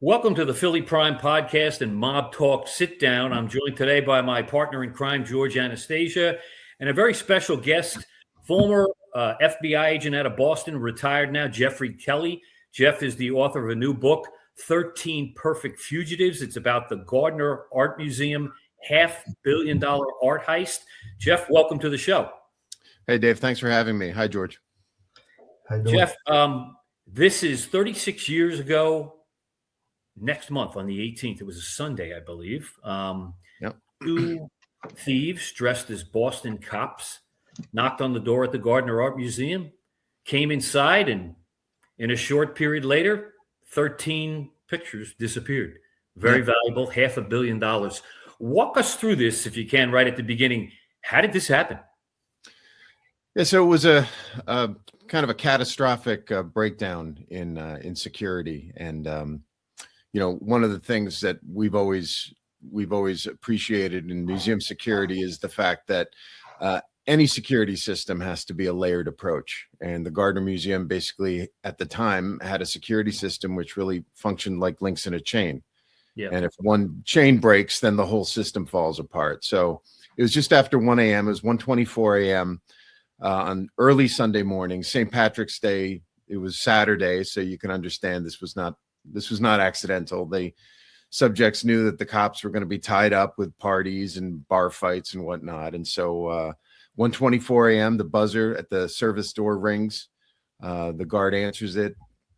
Welcome to the Philly Prime Podcast and Mob Talk Sit Down. I'm joined today by my partner in crime, George Anastasia, and a very special guest, former FBI agent out of Boston, retired now, Jeffrey Kelly. Geoff is the author of a new book, 13 Perfect Fugitives. It's about the Gardner Art Museum $500 million art heist. Geoff, welcome to the show. Hey, Dave. Thanks for having me. Hi, George. How you doing? Geoff, this is 36 years ago. Next month on the 18th, it was a Sunday, I believe. Two thieves dressed as Boston cops knocked on the door at the Gardner Art Museum, came inside, and in a short period later, 13 pictures disappeared. Very valuable, $500 million. Walk us through this, if you can, right at the beginning. How did this happen? Yeah, so it was a kind of a catastrophic breakdown in security, and one of the things that we've always appreciated in museum security is the fact that any security system has to be a layered approach. And the Gardner Museum basically at the time had a security system which really functioned like links in a chain. Yeah. And if one chain breaks, then the whole system falls apart. So it was just after 1 a.m. It was 1:24 a.m. On early Sunday morning, St. Patrick's Day. It was Saturday, so you can understand this was not accidental. The subjects knew that the cops were going to be tied up with parties and bar fights and whatnot. And so 1:24 a.m., the buzzer at the service door rings. The guard answers it.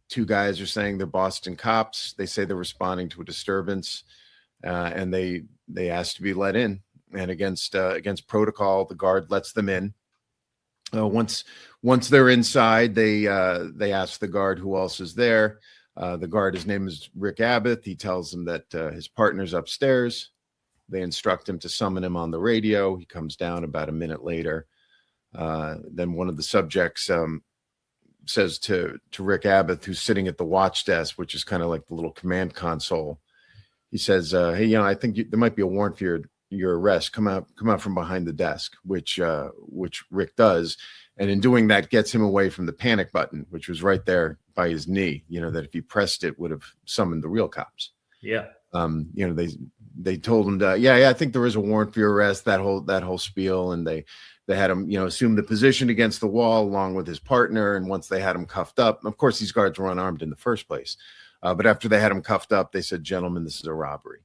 Two guys are saying they're Boston cops. They say they're responding to a disturbance, and they ask to be let in. And against protocol, the guard lets them in. Once they're inside, they ask the guard who else is there. The guard, his name is Rick Abbott. He tells them that his partner's upstairs. They instruct him to summon him on the radio. He comes down about a minute later. Then one of the subjects says to Rick Abbott, who's sitting at the watch desk, which is kind of like the little command console. He says, "Hey, I think there might be a warrant for your arrest. Come out from behind the desk," which Rick does. And in doing that, gets him away from the panic button, which was right there by his knee, that if he pressed it would have summoned the real cops. Yeah. They told him I think there is a warrant for your arrest, that whole spiel. And they had him, assume the position against the wall along with his partner. And once they had him cuffed up, of course, these guards were unarmed in the first place. But after they had him cuffed up, they said, "Gentlemen, this is a robbery."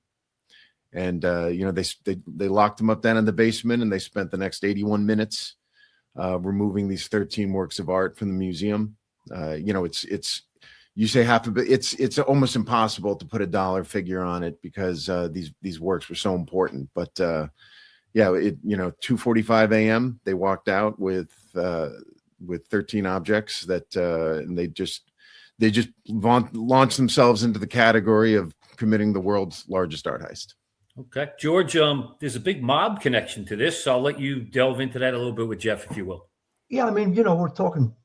And, they locked him up down in the basement, and they spent the next 81 minutes removing these 13 works of art from the museum. It's you say it's almost impossible to put a dollar figure on it because these works were so important. But 2:45 a.m. they walked out with 13 objects that and they just launched themselves into the category of committing the world's largest art heist. Okay, George, there's a big mob connection to this, so I'll let you delve into that a little bit with Geoff, if you will. Yeah, we're talking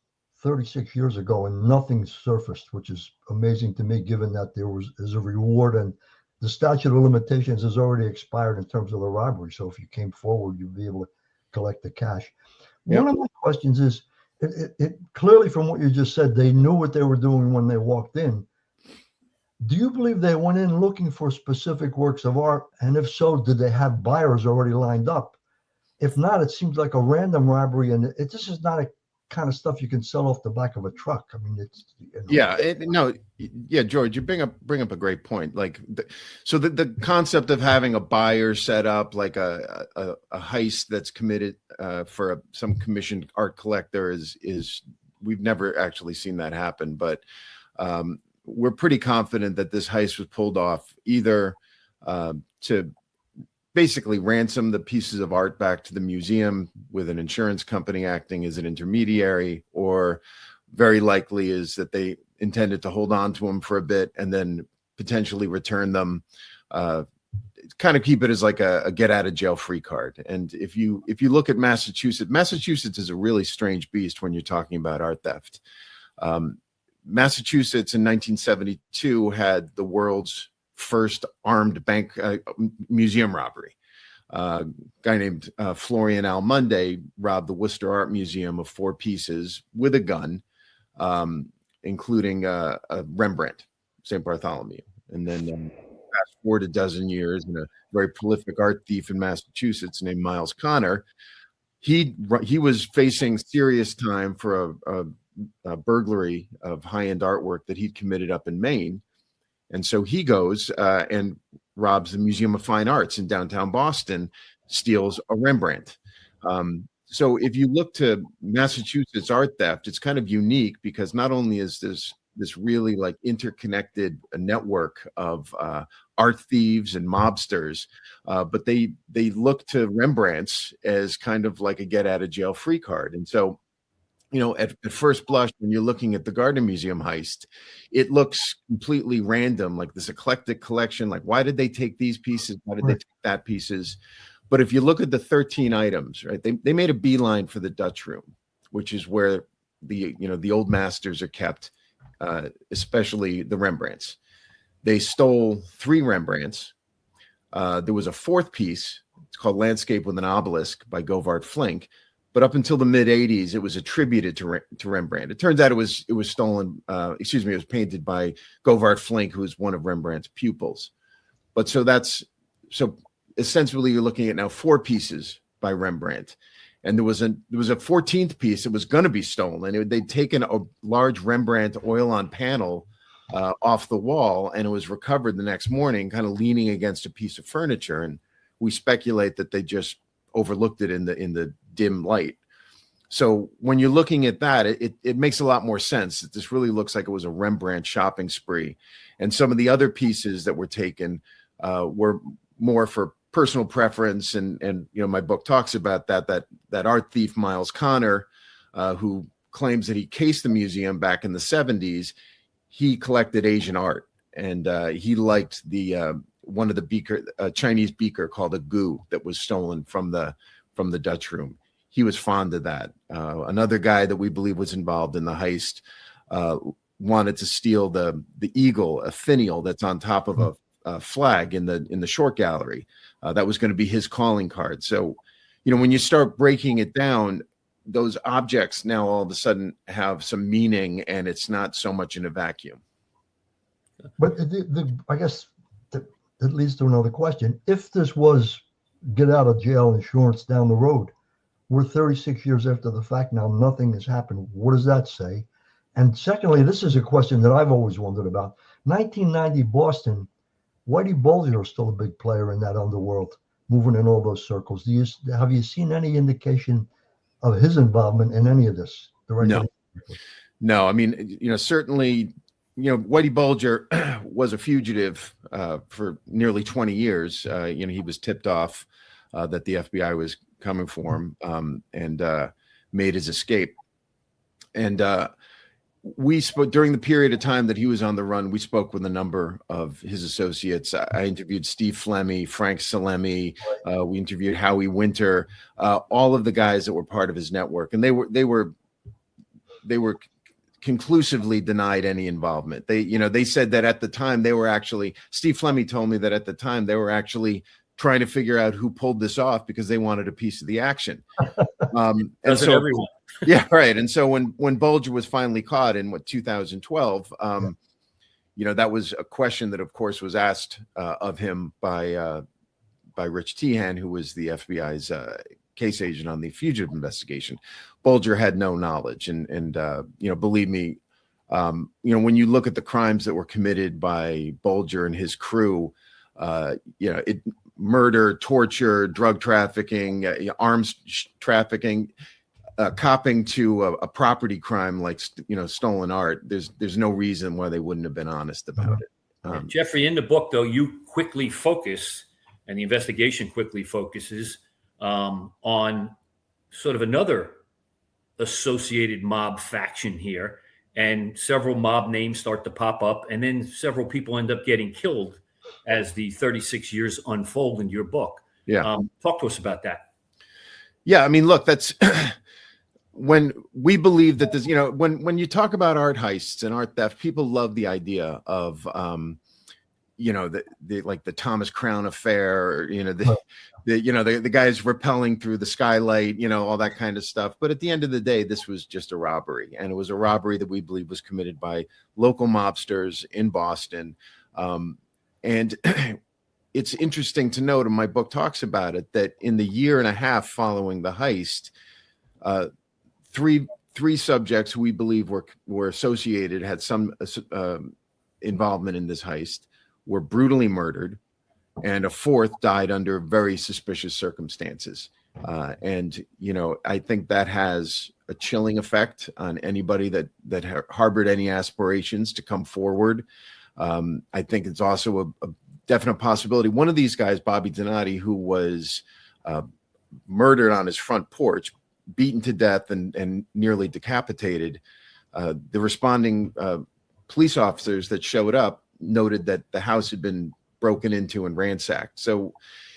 36 years ago and nothing surfaced, which is amazing to me, given that there's a reward and the statute of limitations has already expired in terms of the robbery. So if you came forward, you'd be able to collect the cash. Yep. One of my questions is, it clearly from what you just said, they knew what they were doing when they walked in. Do you believe they went in looking for specific works of art? And if so, did they have buyers already lined up? If not, it seems like a random robbery, and this is not a kind of stuff you can sell off the back of a truck. George, you bring up a great point. Like, so the concept of having a buyer set up like a heist that's committed for some commissioned art collector is we've never actually seen that happen, but we're pretty confident that this heist was pulled off either to basically ransom the pieces of art back to the museum with an insurance company acting as an intermediary, or very likely is that they intended to hold on to them for a bit and then potentially return them, kind of keep it as like a get out of jail free card. And if you look at Massachusetts is a really strange beast when you're talking about art theft. Massachusetts in 1972 had the world's first armed bank museum robbery. A guy named Florian Almunde robbed the Worcester Art Museum of 4 pieces with a gun, including a Rembrandt, St. Bartholomew. And then fast forward a dozen years, and a very prolific art thief in Massachusetts named Miles Connor, he was facing serious time for a burglary of high-end artwork that he'd committed up in Maine. And so he goes and robs the Museum of Fine Arts in downtown Boston, steals a Rembrandt. So if you look to Massachusetts art theft, it's kind of unique because not only is this really like interconnected network of art thieves and mobsters, but they look to Rembrandts as kind of like a get out of jail free card. And so, you know, at first blush, when you're looking at the Gardner Museum heist, it looks completely random, like this eclectic collection. Like, why did they take these pieces? Why did they take that pieces? But if you look at the 13 items, right, they made a beeline for the Dutch room, which is where the old masters are kept, especially the Rembrandts. They stole 3 Rembrandts. There was a 4th piece. It's called Landscape with an Obelisk by Govard Flink. But up until the mid 80s, it was attributed to Rembrandt. It turns out it was stolen. It was painted by Govard Flink, who was one of Rembrandt's pupils. But so essentially you're looking at now 4 pieces by Rembrandt. And there was a 14th piece that was going to be stolen. They'd taken a large Rembrandt oil-on panel off the wall, and it was recovered the next morning, kind of leaning against a piece of furniture. And we speculate that they just overlooked it in the dim light. So when you're looking at that, it makes a lot more sense that this really looks like it was a Rembrandt shopping spree. And some of the other pieces that were taken were more for personal preference, and you know, my book talks about that art thief Miles Connor, who claims that he cased the museum back in the 70s. He collected Asian art, and he liked the one of the Chinese beaker called a gu that was stolen from the Dutch room. He was fond of that. Another guy that we believe was involved in the heist wanted to steal the eagle, a finial that's on top of a flag in the short gallery. That was going to be his calling card. So, you know, when you start breaking it down, those objects now all of a sudden have some meaning, and it's not so much in a vacuum. But I guess that leads to another question. If this was get out of jail insurance down the road, we're 36 years after the fact now, nothing has happened. What does that say? And secondly, this is a question that I've always wondered about. 1990 Boston, Whitey Bulger is still a big player in that underworld, moving in all those circles. Have you seen any indication of his involvement in any of this directly? No. I mean, you know, certainly, you know, Whitey Bulger was a fugitive for nearly 20 years. You know, he was tipped off that the FBI was coming for him, and made his escape. And we spoke during the period of time that he was on the run. We spoke with a number of his associates. I interviewed Steve Flemmi, Frank Salemi. We interviewed Howie Winter, all of the guys that were part of his network, and they were conclusively denied any involvement. They said that at the time they were actually. Steve Flemmi told me that at the time they were actually trying to figure out who pulled this off because they wanted a piece of the action. And so everyone. Yeah, right. And so when Bulger was finally caught in 2012, you know, that was a question that, of course, was asked of him by Rich Tehan, who was the FBI's case agent on the fugitive investigation. Bulger had no knowledge, and you know, believe me, you know, when you look at the crimes that were committed by Bulger and his crew, you know, murder, torture, drug trafficking, arms trafficking. Copping to a property crime like, you know, stolen art, there's no reason why they wouldn't have been honest about it. Jeffrey, in the book, though, you quickly focus, and the investigation quickly focuses on sort of another associated mob faction here, and several mob names start to pop up, and then several people end up getting killed as the 36 years unfold in your book. Yeah. Talk to us about that. Yeah, I mean, look, that's when we believe that this, you know, when you talk about art heists and art theft, people love the idea of, you know, the like the Thomas Crown affair, or, you know, the guys rappelling through the skylight, you know, all that kind of stuff. But at the end of the day, this was just a robbery, and it was a robbery that we believe was committed by local mobsters in Boston. And it's interesting to note, and my book talks about it, that in the year and a half following the heist, three subjects who we believe were associated, had some involvement in this heist, were brutally murdered, and a fourth died under very suspicious circumstances. And I think that has a chilling effect on anybody that harbored any aspirations to come forward. I think it's also a definite possibility. One of these guys, Bobby Donati, who was murdered on his front porch, beaten to death and nearly decapitated, the responding police officers that showed up noted that the house had been broken into and ransacked. So,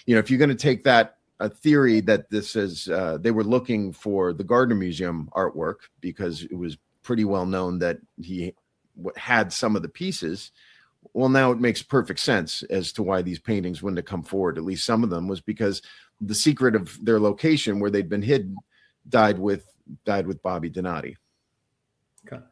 if you're going to take that a theory that this is, they were looking for the Gardner Museum artwork because it was pretty well known that he had some of the pieces. Well, now it makes perfect sense as to why these paintings wouldn't have come forward. At least some of them was because the secret of their location where they'd been hidden died with Bobby Donati. Okay.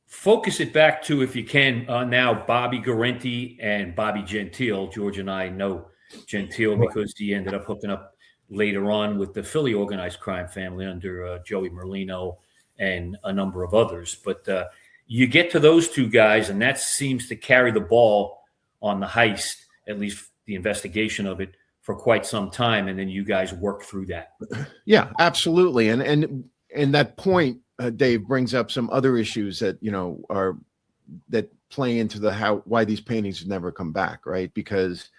Focus it back to, if you can, now Bobby Guarente and Bobby Gentile. George and I know Gentile because he ended up hooking up later on with the Philly organized crime family under Joey Merlino and a number of others. But you get to those two guys, and that seems to carry the ball on the heist, at least the investigation of it, for quite some time. And then you guys work through that. Yeah, absolutely. And that point, Dave, brings up some other issues that, that play into why these paintings never come back, right? Because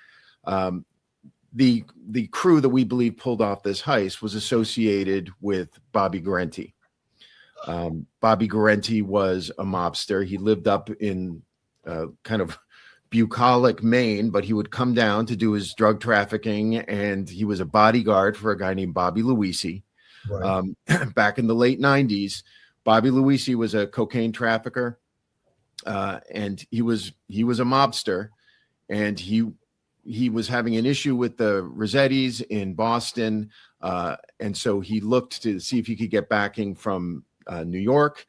the crew that we believe pulled off this heist was associated with Bobby Guarente. Bobby Guarente was a mobster. He lived up in kind of bucolic Maine, but he would come down to do his drug trafficking, and he was a bodyguard for a guy named Bobby Luisi. Right. Back in the late 90s, Bobby Luisi was a cocaine trafficker, and he was a mobster, and he was having an issue with the Rossettis in Boston, and so he looked to see if he could get backing from New York.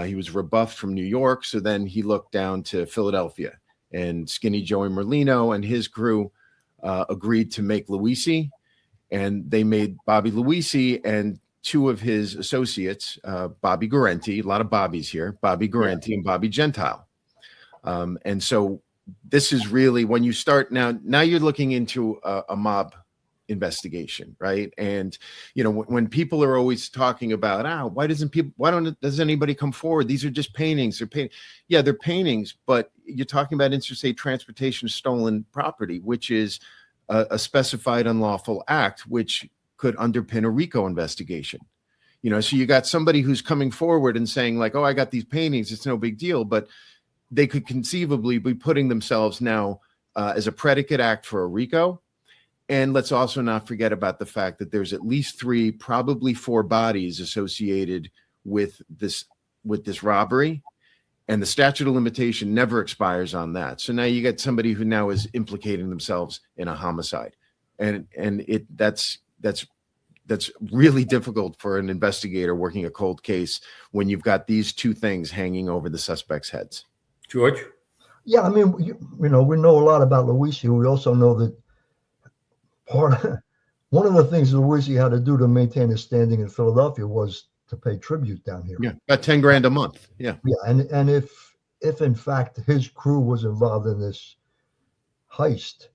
He was rebuffed from New York, so then he looked down to Philadelphia, and Skinny Joey Merlino and his crew agreed to make Luisi, and they made Bobby Luisi and two of his associates, Bobby Guarente, a lot of Bobbies here, Bobby Guarente and Bobby Gentile. And so this is really when you start now you're looking into a mob investigation, right? And when people are always talking about why does anybody come forward? These are just paintings. They're paintings, but you're talking about interstate transportation of stolen property, which is a specified unlawful act, which could underpin a RICO investigation. So you got somebody who's coming forward and saying like, I got these paintings, it's no big deal, but they could conceivably be putting themselves now as a predicate act for a RICO. And let's also not forget about the fact that there's at least 3, probably 4 bodies associated with this robbery, and the statute of limitation never expires on that. So now you get somebody who now is implicating themselves in a homicide, and that's really difficult for an investigator working a cold case when you've got these two things hanging over the suspects' heads. George? Yeah, I mean, we know a lot about Luisi. We also know that one of the things Luisi had to do to maintain his standing in Philadelphia was to pay tribute down here. Yeah, about $10,000 a month. Yeah. Yeah, and if in fact his crew was involved in this heist,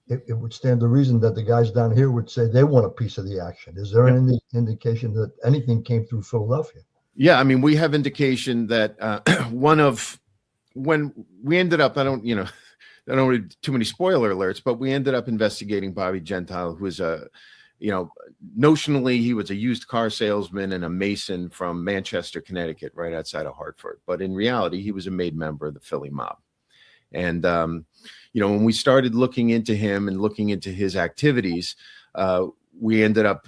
it would stand to reason that the guys down here would say they want a piece of the action. Is there any indication that anything came through Philadelphia? Yeah, I mean, we have indication that when we ended up, I don't want too many spoiler alerts, but we ended up investigating Bobby Gentile, who was notionally he was a used car salesman and a mason from Manchester, Connecticut, right outside of Hartford. But in reality, he was a made member of the Philly mob. And, when we started looking into him and looking into his activities, we ended up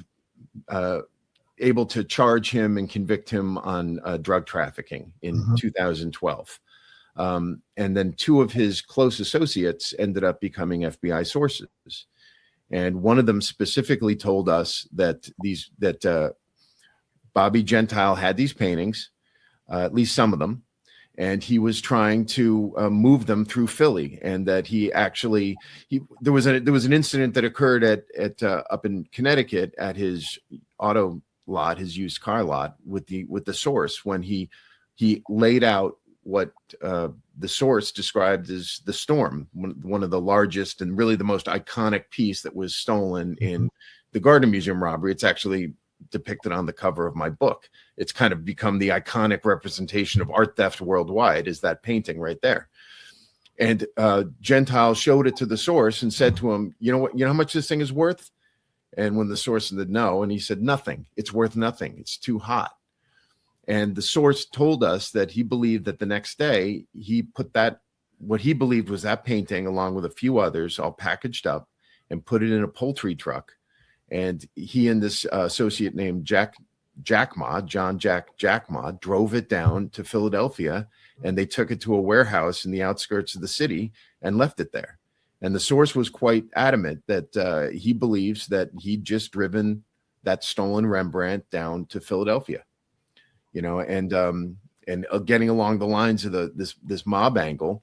able to charge him and convict him on drug trafficking in 2012. And then 2 of his close associates ended up becoming FBI sources. And one of them specifically told us that Bobby Gentile had these paintings, at least some of them, and he was trying to move them through Philly, and that there was an incident that occurred at up in Connecticut at his auto lot, his used car lot, with the source, when he laid out what the source described as the Storm, one of the largest and really the most iconic piece that was stolen in the Gardner Museum robbery. It's actually depicted on the cover of my book. It's kind of become the iconic representation of art theft worldwide, is that painting right there. And Gentile showed it to the source and said to him, you know how much this thing is worth? And when the source said no, and he said, nothing, it's worth nothing, it's too hot. And the source told us that he believed that the next day he put what he believed was that painting, along with a few others, all packaged up and put it in a poultry truck. And he and this associate named John Jack Jackma, drove it down to Philadelphia, and they took it to a warehouse in the outskirts of the city and left it there. And the source was quite adamant that he believes that he'd just driven that stolen Rembrandt down to Philadelphia, and getting along the lines of this mob angle.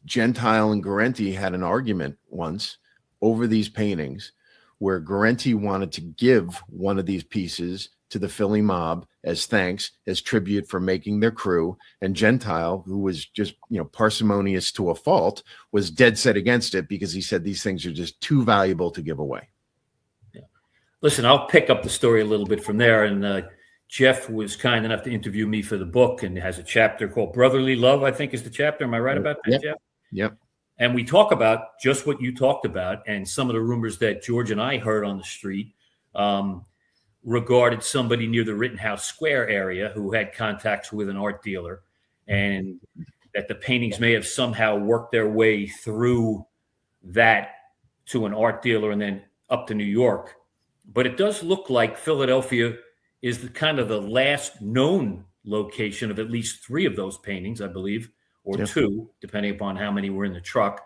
Gentile and Guarente had an argument once over these paintings, where Guarente wanted to give one of these pieces to the Philly mob as thanks, as tribute for making their crew, and Gentile, who was just parsimonious to a fault, was dead set against it, because he said these things are just too valuable to give away. Yeah. Listen, I'll pick up the story a little bit from there. And Geoff was kind enough to interview me for the book, and has a chapter called Brotherly Love, I think is the chapter. Am I right about that, Yep. Geoff? Yep. And we talk about just what you talked about, and some of the rumors that George and I heard on the street regarded somebody near the Rittenhouse Square area who had contacts with an art dealer, and that the paintings may have somehow worked their way through that to an art dealer and then up to New York. But it does look like Philadelphia is the last known location of at least 3 of those paintings, I believe, or 2, depending upon how many were in the truck.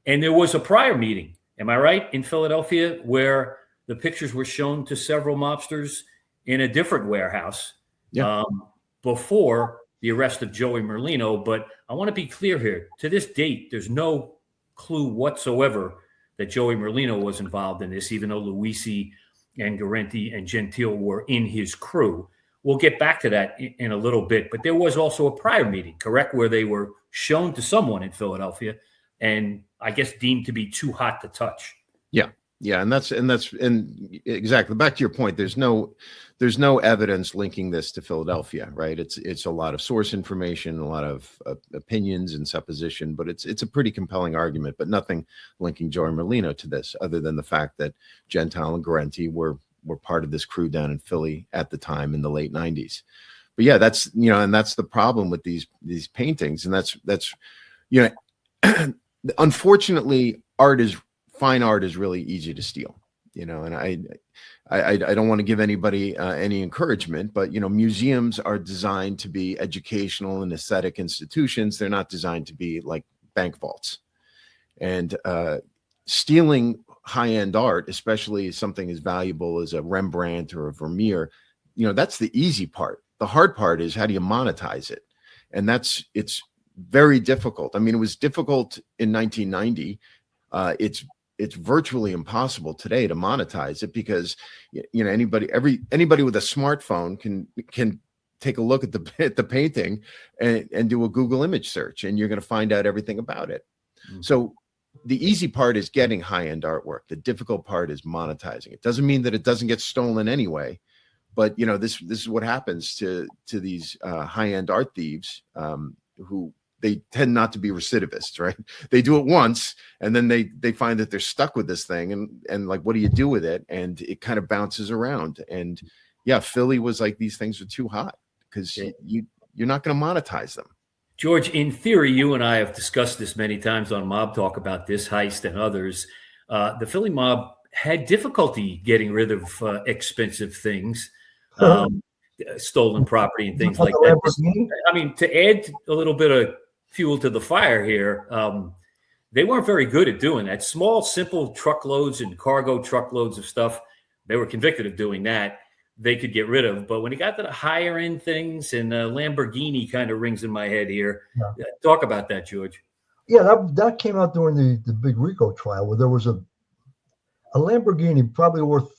And there was a prior meeting, am I right, in Philadelphia, where the pictures were shown to several mobsters in a different warehouse before the arrest of Joey Merlino. But I want to be clear here. To this date, there's no clue whatsoever that Joey Merlino was involved in this, even though Luisi and Guarente and Gentile were in his crew. We'll get back to that in a little bit. But there was also a prior meeting, correct, where they were shown to someone in Philadelphia and I guess deemed to be too hot to touch. Yeah. And that's exactly back to your point. There's no evidence linking this to Philadelphia, right? It's a lot of source information, a lot of opinions and supposition, but it's a pretty compelling argument, but nothing linking Joey Merlino to this, other than the fact that Gentile and Guarente were part of this crew down in Philly at the time in the late 90s. But yeah, that's, and that's the problem with these paintings. And that's, unfortunately, fine art is really easy to steal, and I don't want to give anybody any encouragement, but, museums are designed to be educational and aesthetic institutions. They're not designed to be like bank vaults. And stealing high-end art, especially something as valuable as a Rembrandt or a Vermeer, that's the easy part. The hard part is, how do you monetize it? And it's very difficult. I mean, it was difficult in 1990. It's virtually impossible today to monetize it, because anybody with a smartphone can take a look at the painting and do a Google image search, and you're going to find out everything about it. Mm-hmm. So the easy part is getting high-end artwork. The difficult part is monetizing it. Doesn't mean that it doesn't get stolen anyway, but this is what happens to these high-end art thieves, who they tend not to be recidivists, right? They do it once, and then they find that they're stuck with this thing, and like, what do you do with it? And it kind of bounces around. And yeah, Philly was like, these things are too hot, because you're not going to monetize them. George, in theory, you and I have discussed this many times on Mob Talk about this heist and others. The Philly mob had difficulty getting rid of expensive things, stolen property and things like that. I mean, to add a little bit of fuel to the fire here, they weren't very good at doing that. Small, simple truckloads and cargo truckloads of stuff, they were convicted of doing that. they could get rid of. But when it got to the higher end things, and Lamborghini kind of rings in my head here. Yeah. Talk about that, George. Yeah, that came out during the big RICO trial, where there was a Lamborghini probably worth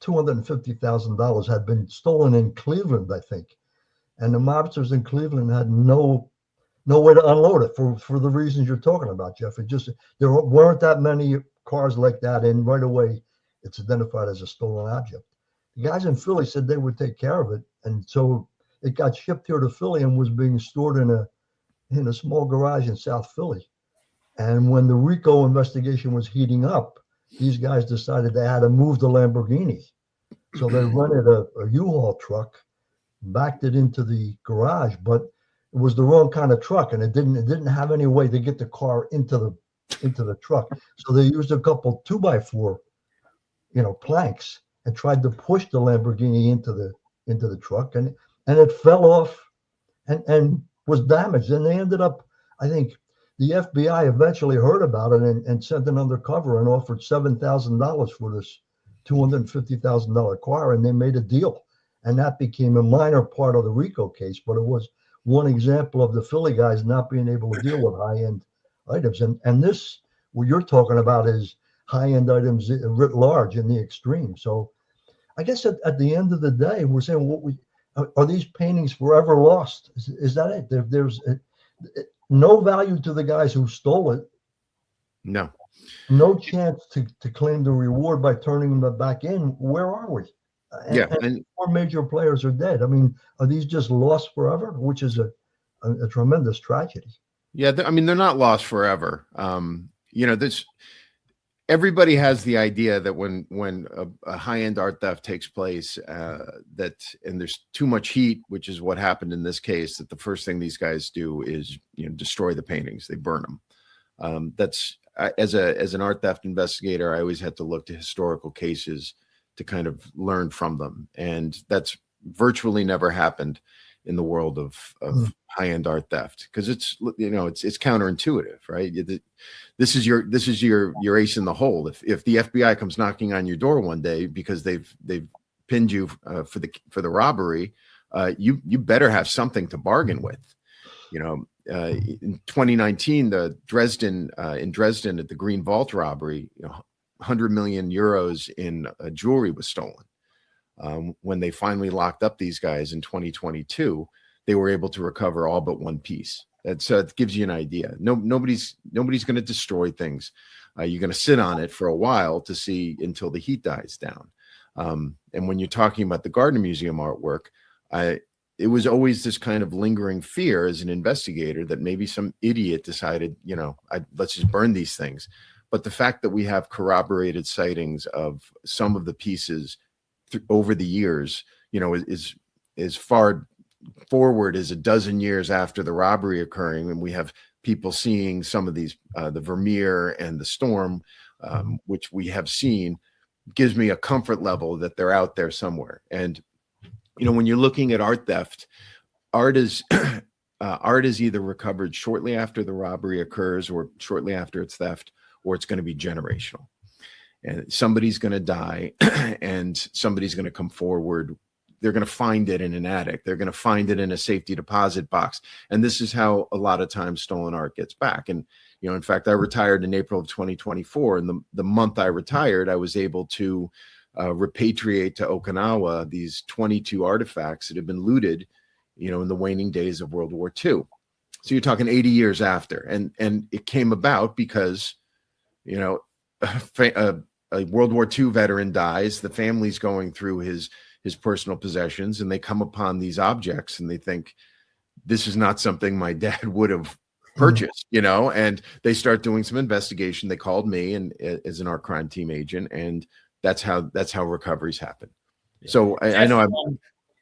$250,000 had been stolen in Cleveland, I think. And the mobsters in Cleveland had no way to unload it for the reasons you're talking about, Geoff. There weren't that many cars like that, and right away it's identified as a stolen object. The guys in Philly said they would take care of it, and so it got shipped here to Philly and was being stored in a small garage in South Philly. And when the RICO investigation was heating up, these guys decided they had to move the Lamborghini. So they rented a U-Haul truck, backed it into the garage, but it was the wrong kind of truck, and it didn't have any way to get the car into the truck. So they used a couple 2x4, planks, and tried to push the Lamborghini into the truck, and it fell off and was damaged. And they ended up, I think, the FBI eventually heard about it and sent an undercover and offered $7,000 for this $250,000 car, and they made a deal. And that became a minor part of the RICO case, but it was one example of the Philly guys not being able to deal with high-end items. And this, what you're talking about, is high-end items writ large in the extreme. So I guess at the end of the day, we're saying, are these paintings forever lost? Is that it? There's no value to the guys who stole it. No chance to claim the reward by turning them back in. Where are we? And 4 major players are dead. I mean, are these just lost forever? Which is a tremendous tragedy. Yeah, I mean, they're not lost forever. Everybody has the idea that when a high-end art theft takes place, and there's too much heat, which is what happened in this case, that the first thing these guys do is destroy the paintings. They burn them. As an art theft investigator, I always had to look to historical cases to kind of learn from them, and that's virtually never happened in the world of high-end art theft, because it's counterintuitive, right? This is your ace in the hole. If the FBI comes knocking on your door one day because they've pinned you for the robbery, you better have something to bargain with. In 2019, in Dresden at the Green Vault robbery, 100 million euros in jewelry was stolen. When they finally locked up these guys in 2022, they were able to recover all but one piece. And so it gives you an idea. Nobody's going to destroy things. You're going to sit on it for a while to see until the heat dies down. And when you're talking about the Gardner Museum artwork, it was always this kind of lingering fear as an investigator that maybe some idiot decided, let's just burn these things. But the fact that we have corroborated sightings of some of the pieces over the years, is far forward as a dozen years after the robbery occurring, and we have people seeing some of these, the Vermeer and the Storm, which we have seen, gives me a comfort level that they're out there somewhere. And when you're looking at art theft, art is either recovered shortly after the robbery occurs or shortly after its theft, or it's going to be generational. And somebody's going to die and somebody's going to come forward. They're going to find it in an attic. They're going to find it in a safety deposit box. And this is how a lot of times stolen art gets back. And, in fact, I retired in April of 2024. And the month I retired, I was able to repatriate to Okinawa these 22 artifacts that had been looted, in the waning days of World War II. So you're talking 80 years after. And it came about because, a World War II veteran dies, the family's going through his personal possessions, and they come upon these objects and they think, this is not something my dad would have purchased, and they start doing some investigation. They called me and as an art crime team agent, and that's how recoveries happen. Yeah. So I know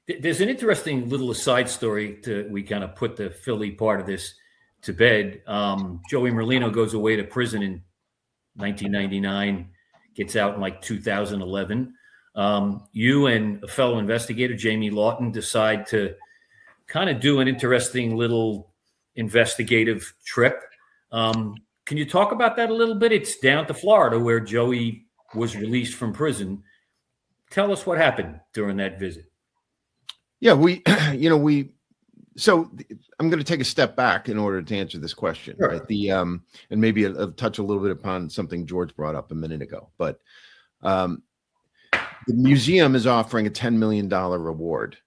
there's an interesting little aside story we kind of put the Philly part of this to bed. Joey Merlino goes away to prison in 1999, gets out in like 2011. You and a fellow investigator, Jamie Lawton, decide to kind of do an interesting little investigative trip. Can you talk about that a little bit? It's down to Florida, where Joey was released from prison. tell us what happened during that visit. Yeah, so I'm going to take a step back in order to answer this question. Sure. Right? And maybe I'll touch a little bit upon something George brought up a minute ago, but the museum is offering a $10 million reward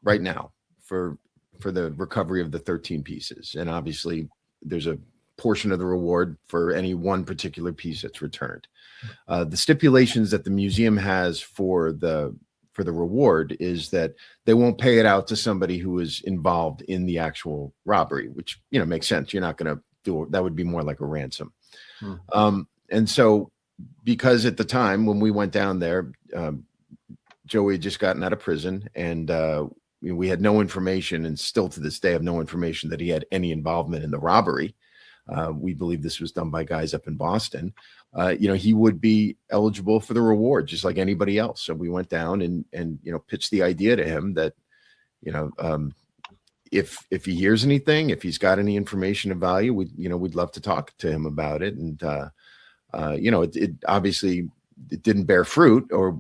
right now for the recovery of the 13 pieces. And obviously there's a portion of the reward for any one particular piece that's returned. The stipulations that the museum has for the reward is that they won't pay it out to somebody who is involved in the actual robbery, which, makes sense. You're not going to do it. That would be more like a ransom. And so because at the time when we went down there, Joey had just gotten out of prison, and we had no information, and still to this day have no information that he had any involvement in the robbery. We believe this was done by guys up in Boston. He would be eligible for the reward just like anybody else. So we went down and pitched the idea to him that, if he hears anything, if he's got any information of value, we'd love to talk to him about it. And, it obviously it didn't bear fruit, or,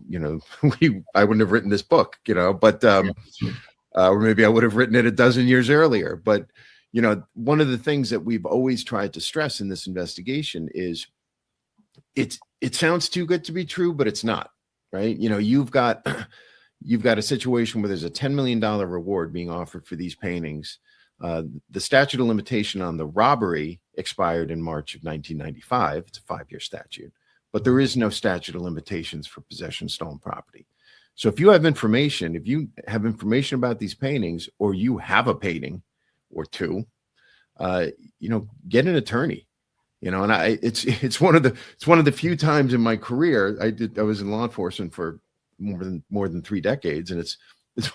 I wouldn't have written this book, but, or maybe I would have written it a dozen years earlier. But, one of the things that we've always tried to stress in this investigation is it sounds too good to be true, but it's not, right? You've got a situation where there's a $10 million reward being offered for these paintings. The statute of limitation on the robbery expired in March of 1995. It's a 5-year statute, but there is no statute of limitations for possession of stolen property. So if you have information about these paintings, or you have a painting or two, get an attorney, and it's one of the few times in my career I was in law enforcement for more than 3 decades. And it's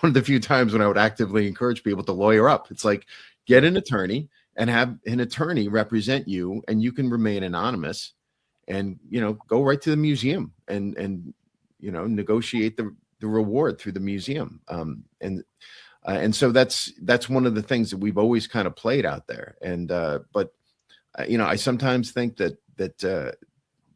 one of the few times when I would actively encourage people to lawyer up. It's like, get an attorney and have an attorney represent you, and you can remain anonymous, and, go right to the museum and negotiate the reward through the museum. And so that's one of the things that we've always kind of played out there. And, but I sometimes think that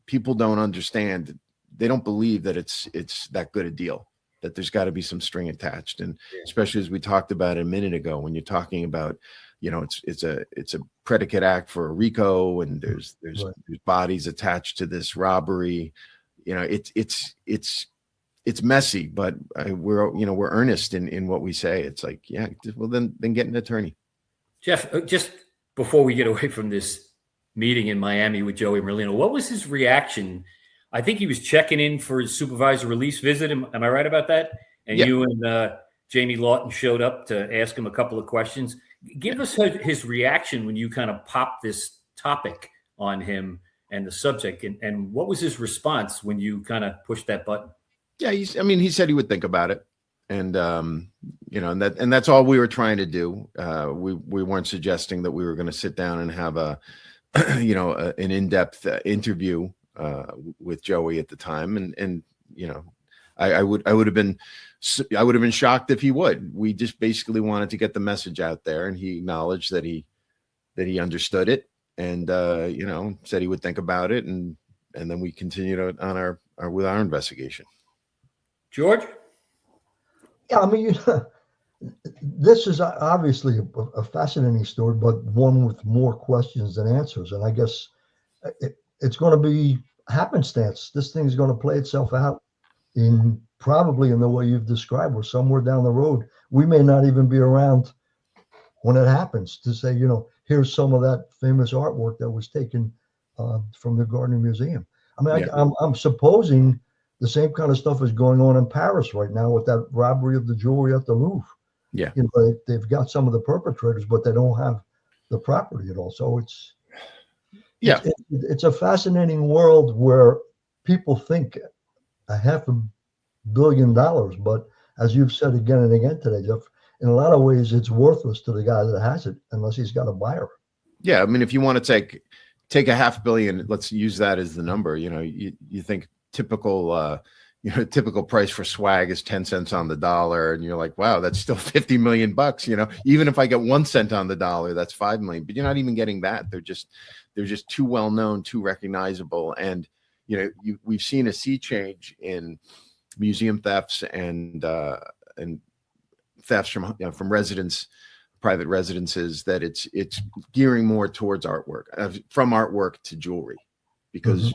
people don't understand. They don't believe that it's that good a deal, that there's got to be some string attached. And especially as we talked about a minute ago, when you're talking about, it's a predicate act for a RICO, and there's bodies attached to this robbery. It's messy, but we're earnest in what we say. It's like, well, then get an attorney. Geoff, just before we get away from this meeting in Miami with Joey Merlino, what was his reaction? I think he was checking in for his supervisor release visit. Am I right about that? And you and Jamie Lawton showed up to ask him a couple of questions. Give us his reaction when you kind of popped this topic on him and the subject, and what was his response when you kind of pushed that button? Yeah, he said he would think about it, and and that's all we were trying to do. We weren't suggesting that we were going to sit down and have an in-depth interview with Joey at the time, and I would have been shocked if he would. We just basically wanted to get the message out there, and he acknowledged that he understood it, and said he would think about it, and then we continued on with our investigation. George? Yeah, this is obviously a fascinating story, but one with more questions than answers. And I guess it's going to be happenstance. This thing is going to play itself out probably in the way you've described, where somewhere down the road, we may not even be around when it happens to say, here's some of that famous artwork that was taken from the Gardner Museum. I'm supposing the same kind of stuff is going on in Paris right now with that robbery of the jewelry at the Louvre. Yeah. They've got some of the perpetrators, but they don't have the property at all. So it's a fascinating world where people think $500 million, but as you've said again and again today, Geoff, in a lot of ways, it's worthless to the guy that has it unless he's got a buyer. Yeah. If you want to take $500 million, let's use that as the number. You think typical price for swag is 10 cents on the dollar, and you're like, wow, that's still $50 million. Even if I get 1 cent on the dollar, that's $5 million. But you're not even getting that. They're just too well known, too recognizable, and we've seen a sea change in museum thefts and thefts from residents, private residences, that it's gearing more towards artwork, from artwork to jewelry, because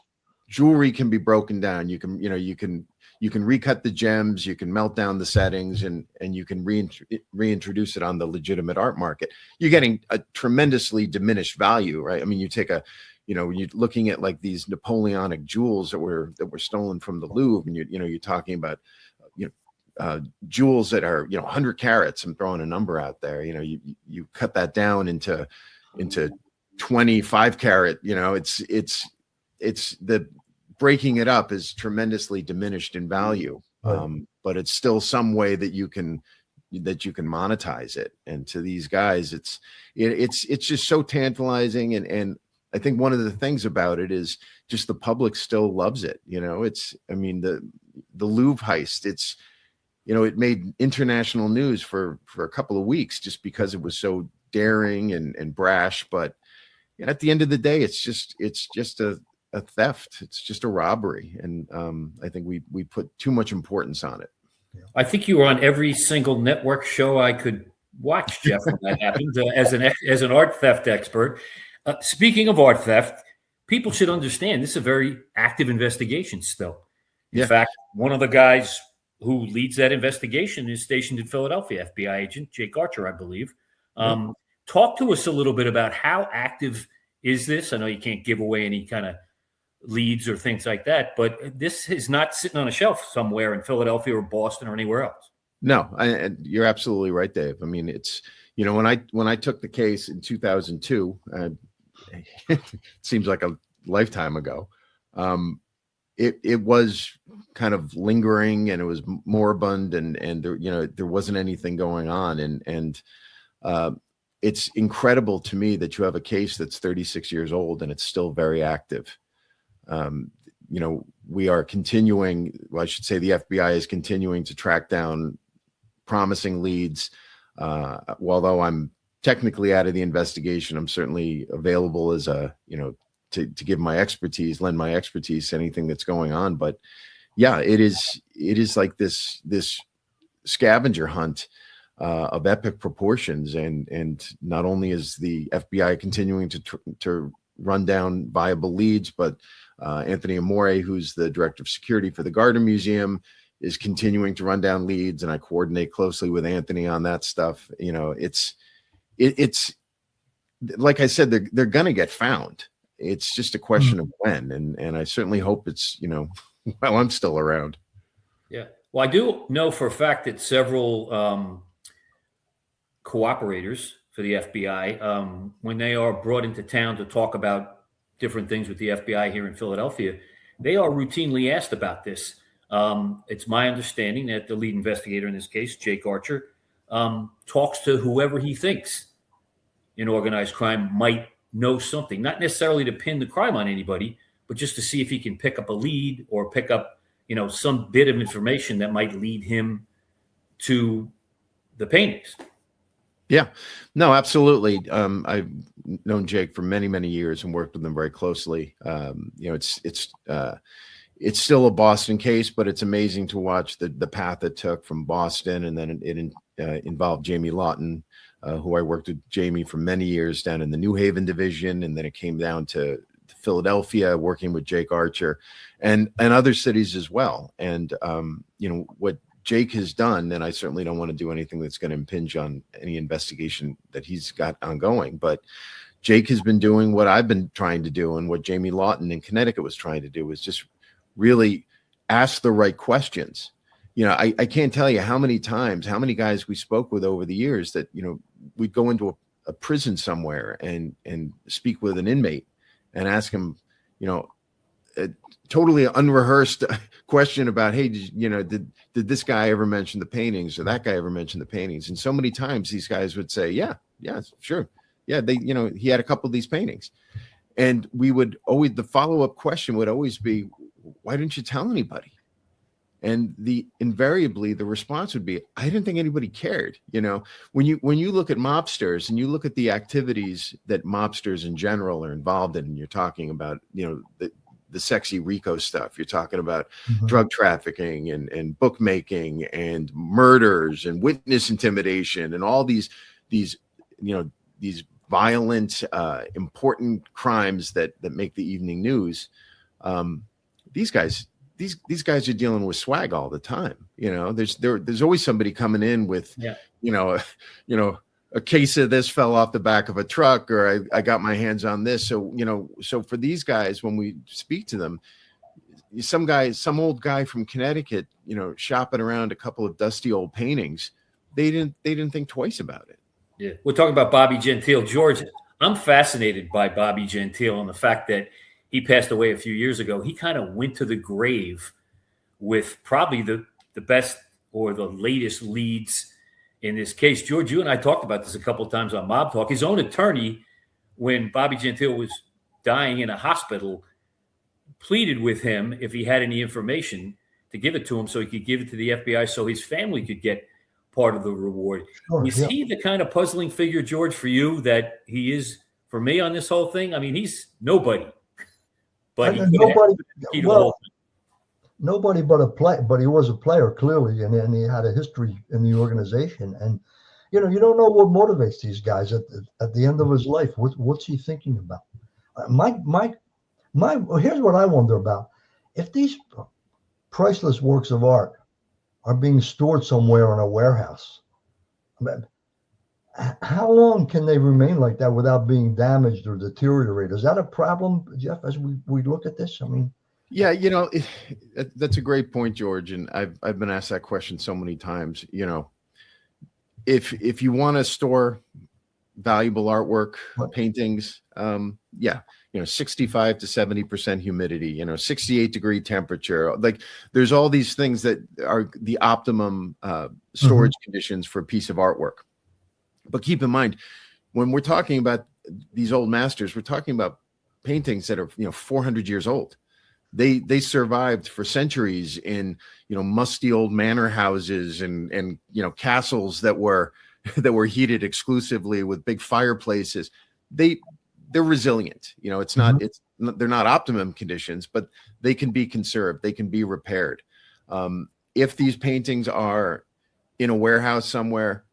jewelry can be broken down. You can recut the gems, you can melt down the settings, and you can reintroduce it on the legitimate art market. You're getting a tremendously diminished value, right? I mean, you take when you're looking at like these Napoleonic jewels that were stolen from the Louvre, and you're talking about jewels that are 100 carats. I'm throwing a number out there. You cut that down into 25 carat. It's the breaking it up is tremendously diminished in value, but it's still some way that you can monetize it. And to these guys, it's just so tantalizing. And I think one of the things about it is just the public still loves it. The Louvre heist, it made international news for a couple of weeks just because it was so daring and brash. But at the end of the day, it's just a theft. It's just a robbery. And I think we put too much importance on it. I think you were on every single network show I could watch, Geoff, when that happened, as an art theft expert. Speaking of art theft, people should understand this is a very active investigation still. In fact, one of the guys who leads that investigation is stationed in Philadelphia, FBI agent Jake Archer, I believe. Talk to us a little bit about how active is this? I know you can't give away any kind of leads or things like that, but this is not sitting on a shelf somewhere in Philadelphia or Boston or anywhere else. No, you're absolutely right, Dave. I mean, it's, when I took the case in 2002, it seems like a lifetime ago. It was kind of lingering, and it was moribund, and there wasn't anything going on. And it's incredible to me that you have a case that's 36 years old and it's still very active. We are continuing, well, I should say the FBI is continuing to track down promising leads. Although I'm technically out of the investigation, I'm certainly available as to give my expertise, lend my expertise to anything that's going on. But yeah, it is like this scavenger hunt of epic proportions. And not only is the FBI continuing to run down viable leads, but Anthony Amore, who's the director of security for the Gardner Museum, is continuing to run down leads, and I coordinate closely with Anthony on that stuff. It's like I said, they're gonna get found. It's just a question of when, and I certainly hope it's while I'm still around. Yeah, well, I do know for a fact that several cooperators for the FBI, when they are brought into town to talk about different things with the FBI here in Philadelphia, they are routinely asked about this. It's my understanding that the lead investigator in this case, Jake Archer, talks to whoever he thinks in organized crime might know something, not necessarily to pin the crime on anybody, but just to see if he can pick up a lead or pick up, some bit of information that might lead him to the paintings. Yeah, no, absolutely. I've known Jake for many, many years and worked with him very closely. It's still a Boston case, but it's amazing to watch the path it took from Boston, and then it involved Jamie Lawton, who I worked with Jamie for many years down in the New Haven division, and then it came down to Philadelphia, working with Jake Archer, and other cities as well. And what Jake has done, and I certainly don't want to do anything that's going to impinge on any investigation that he's got ongoing, but Jake has been doing what I've been trying to do, and what Jamie Lawton in Connecticut was trying to do, is just really ask the right questions. I can't tell you how many guys we spoke with over the years that, we'd go into a prison somewhere and speak with an inmate and ask him, a totally unrehearsed question about, hey, did this guy ever mention the paintings, or that guy ever mention the paintings? And so many times these guys would say, yeah, sure. Yeah, he had a couple of these paintings. And the follow-up question would always be, why didn't you tell anybody? And invariably the response would be, I didn't think anybody cared. When you look at mobsters and you look at the activities that mobsters in general are involved in, and you're talking about, the sexy RICO stuff. You're talking about drug trafficking and bookmaking and murders and witness intimidation and all these violent, important crimes that make the evening news. These guys are dealing with swag all the time. There's always somebody coming in with, a case of this fell off the back of a truck, or I got my hands on this. So for these guys, when we speak to them, some old guy from Connecticut, shopping around a couple of dusty old paintings, they didn't think twice about it. Yeah, we're talking about Bobby Gentile. George, I'm fascinated by Bobby Gentile and the fact that he passed away a few years ago. He kind of went to the grave with probably the best or the latest leads in this case. George, you and I talked about this a couple of times on Mob Talk. His own attorney, when Bobby Gentile was dying in a hospital, pleaded with him if he had any information to give it to him so he could give it to the FBI so his family could get part of the reward. Sure, is he the kind of puzzling figure, George, for you that he is for me on this whole thing? I mean, he's nobody. But nobody but a player, but he was a player clearly, and he had a history in the organization. And you don't know what motivates these guys at the end of his life. What's he thinking about? Here's what I wonder about: if these priceless works of art are being stored somewhere in a warehouse, how long can they remain like that without being damaged or deteriorated? Is that a problem, Geoff, as we look at this? I mean, yeah, that's a great point, George. And I've been asked that question so many times. If you want to store valuable artwork, paintings, 65 to 70% humidity, 68-degree temperature. Like, there's all these things that are the optimum storage conditions for a piece of artwork. But keep in mind, when we're talking about these old masters, we're talking about paintings that are 400 years old. They survived for centuries in musty old manor houses and castles that were heated exclusively with big fireplaces. They're resilient. They're not optimum conditions, but they can be conserved. They can be repaired. If these paintings are in a warehouse somewhere,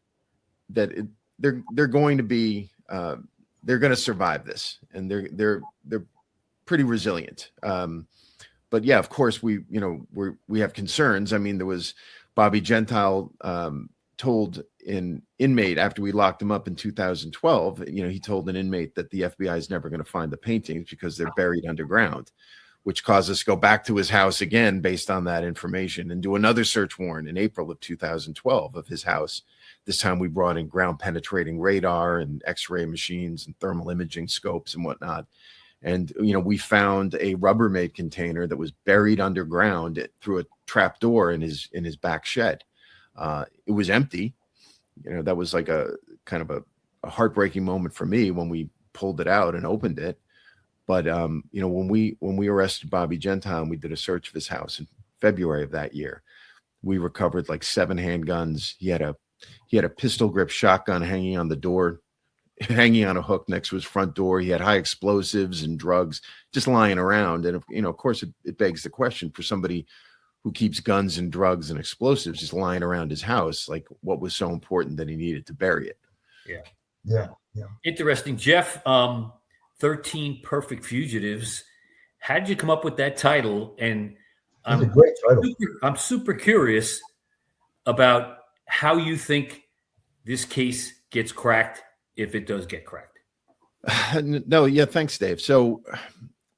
they're going to be they're going to survive this, and they're pretty resilient. But yeah, of course we have concerns. I mean, there was Bobby Gentile told an inmate after we locked him up in 2012, he told an inmate that the FBI is never going to find the paintings because they're buried underground, which caused us to go back to his house again based on that information and do another search warrant in April of 2012 of his house. This time we brought in ground penetrating radar and x-ray machines and thermal imaging scopes and whatnot. And, we found a Rubbermaid container that was buried underground through a trap door in his back shed. It was empty. That was like a kind of a heartbreaking moment for me when we pulled it out and opened it. But, when we arrested Bobby Gentile and we did a search of his house in February of that year, we recovered like 7 handguns. He had a pistol grip shotgun hanging on the door, hanging on a hook next to his front door. He had high explosives and drugs just lying around. And, of course, it begs the question for somebody who keeps guns and drugs and explosives just lying around his house, like, what was so important that he needed to bury it? Yeah. Interesting. Geoff, 13 Perfect Fugitives. How did you come up with that title? And It's a great title. I'm super curious about how you think this case gets cracked, if it does get cracked. No, yeah, thanks, Dave. So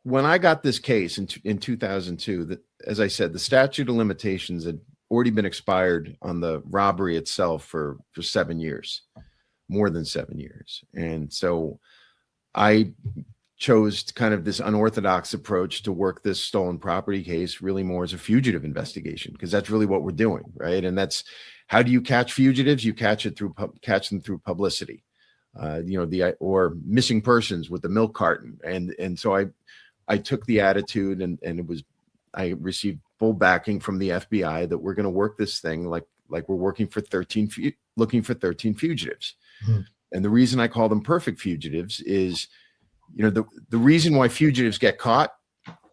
when I got this case in 2002, as I said, the statute of limitations had already been expired on the robbery itself for 7 years, more than 7 years. And so I chose kind of this unorthodox approach to work this stolen property case really more as a fugitive investigation, because that's really what we're doing, right? And that's, how do you catch fugitives? You catch them through publicity, or missing persons with the milk carton. And so I took the attitude, and I received full backing from the FBI that we're going to work this thing like we're working for looking for 13 fugitives. Mm-hmm. And the reason I call them perfect fugitives is, the reason why fugitives get caught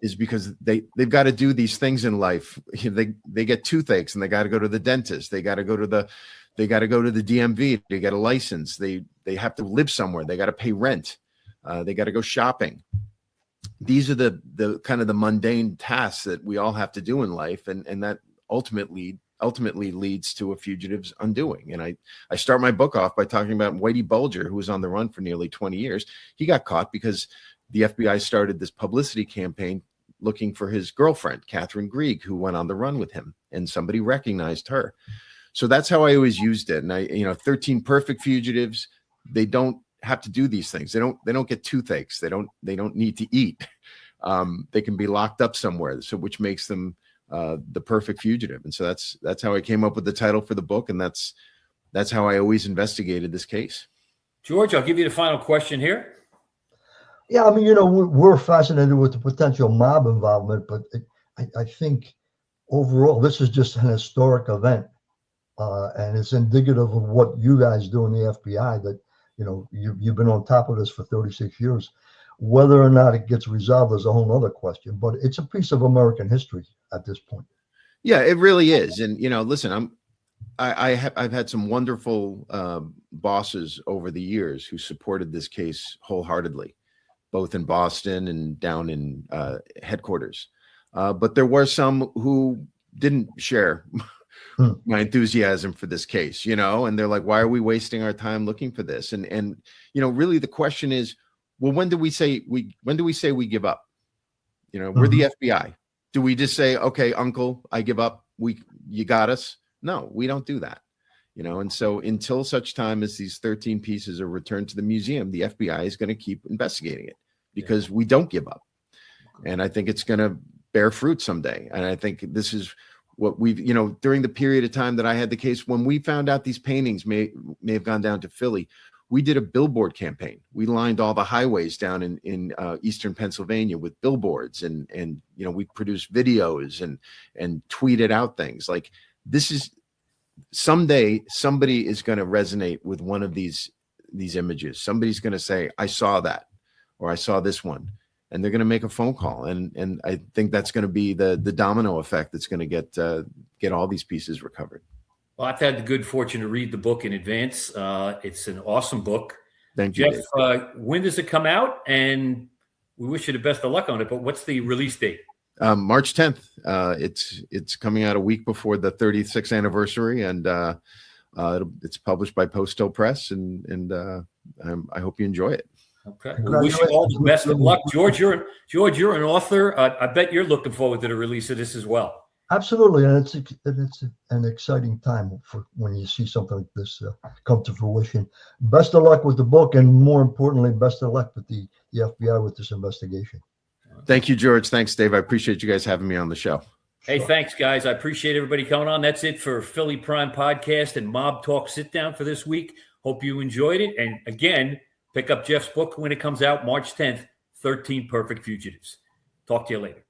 is because they've got to do these things in life. They get toothaches and they got to go to the dentist. They got to go to the DMV to get a license. They have to live somewhere. They got to pay rent. They got to go shopping. These are the kind of the mundane tasks that we all have to do in life, and that ultimately leads to a fugitive's undoing. And I start my book off by talking about Whitey Bulger, who was on the run for nearly 20 years. He got caught because the FBI started this publicity campaign looking for his girlfriend, Catherine Grieg, who went on the run with him, and somebody recognized her. So that's how I always used it. And 13 perfect fugitives, they don't have to do these things. They don't get toothaches. They don't need to eat. They can be locked up somewhere. So which makes them the perfect fugitive. And so that's how I came up with the title for the book. And that's how I always investigated this case. George, I'll give you the final question here. Yeah, I mean, we're fascinated with the potential mob involvement, but I think overall, this is just an historic event. And it's indicative of what you guys do in the FBI, that, you've been on top of this for 36 years. Whether or not it gets resolved is a whole other question, but it's a piece of American history at this point. Yeah, it really is. And, listen, I've had some wonderful bosses over the years who supported this case wholeheartedly, both in Boston and down in headquarters. But there were some who didn't share my enthusiasm for this case, and they're like, why are we wasting our time looking for this? And really the question is, well, when do we say we give up? We're the FBI. Do we just say, okay, uncle, I give up. You got us? No, we don't do that. And so until such time as these 13 pieces are returned to the museum, the FBI is going to keep investigating it because we don't give up. And I think it's going to bear fruit someday. And I think this is what we've, during the period of time that I had the case, when we found out these paintings may have gone down to Philly, we did a billboard campaign. We lined all the highways down in eastern Pennsylvania with billboards, and we produced videos and tweeted out things like, this is someday somebody is going to resonate with one of these images. Somebody's going to say, I saw that, or I saw this one. And they're going to make a phone call, and I think that's going to be the domino effect that's going to get all these pieces recovered. Well, I've had the good fortune to read the book in advance. It's an awesome book. Thank you, Geoff. When does it come out? And we wish you the best of luck on it. But what's the release date? March 10th. It's coming out a week before the 36th anniversary, and it's published by Postal Press, and I hope you enjoy it. Okay. We wish you all the best of luck. George, you're an author. I bet you're looking forward to the release of this as well. Absolutely. And it's an exciting time for when you see something like this come to fruition. Best of luck with the book, and more importantly, best of luck with the FBI with this investigation. Thank you, George. Thanks, Dave. I appreciate you guys having me on the show. Hey, thanks, guys. I appreciate everybody coming on. That's it for Philly Prime Podcast and Mob Talk Sit Down for this week. Hope you enjoyed it. And again, pick up Geoff's book when it comes out March 10th, 13 Perfect Fugitives. Talk to you later.